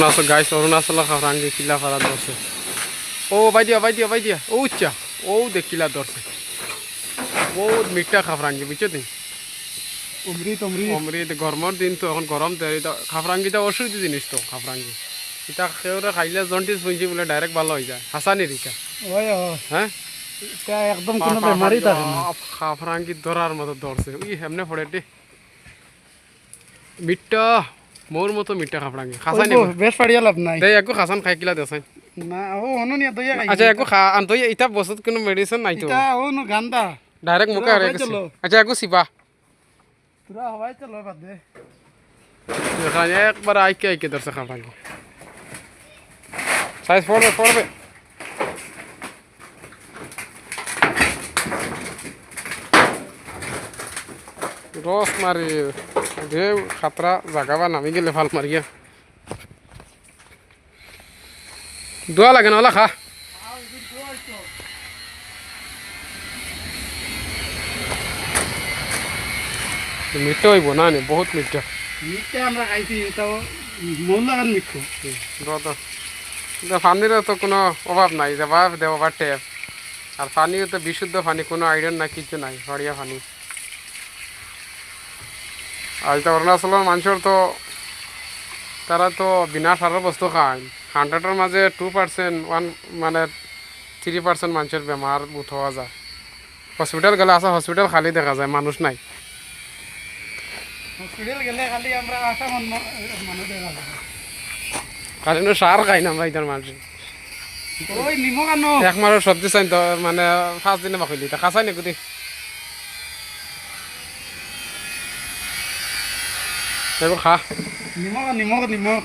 Arunachal guys Arunachal খাফরাঙ্গি কিলা ফারা ধরছে ও by দিয়া ও উচ্চা ও দেখিলা ধরছে বহুত মিঠা খাফরাঙ্গি বুঝছো তুমি অমৃত গরমের দিন তো এখন গরম খাফরাঙ্গিটা ওষুধ জিনিস তো খাফরাঙ্গি এটা কেউরা খাইলে জন্ডিস পুঁজি বলে ডাইরেক্ট ভালো হয়ে যায় হাসানি রিকা হ্যাঁ একদম কোনো বেমারই থাকে না খাফরাঙ্গি ধরার মতো ধরছে উই হেমনে পড়ে দে মিঠা মোর মতো মিঠা খাফরাঙ্গি খাসানি বেশ পাড়িয়া লাভ নাই দেই একো খাসান খাই কিলা দেসাই না ও অনুনিয়া দইয়া খাই আচ্ছা একো খা আন দই ইটা বসত কোনো মেডিসিন নাই তো এটা অনু গান্দা ডাইরেক্ট মুখে আরে গেছে আচ্ছা একো সিবা তোরা হওয়াই চলো বাদ দে এখানে একবার আইকে ধরছে খাফরাঙ্গি সাইজ পড়বে রস মারি দে খাতরা জাগাবা নামি গেলে ভাল মারিয়া দোয়া লাগে না ওলা খা মিঠা হইব না নি বহুত মিঠা মিঠা আমরা খাইছি তাও মন লাগান মিঠু পানির তো কোনো অভাব নাই যাবা দেওয়া টেপ আর পানিও তো বিশুদ্ধ পানি কোনো আয়রন না কিছু নাই হরিয়া পানি আর এটা অরুণাচলের মানুষের তো তারা তো বিনা সারের বস্তু খায় 100-এর মাঝে 2% মানে 3% মানুষের বেমার বুথ হওয়া যায় হসপিটাল গেলে আসা হসপিটাল খালি দেখা যায় মানুষ নাই হসপিটাল গেলে খালি আমরা আশা মানুষ দেখা যায় খালি সার খাই না আমরা ইতার মানুষ ওই নিমখ আনো এক মারের সবজি চাই তো মানে 5 দিনে মাখিলি তা খাসাই নাকি দি এবার খা নিমখ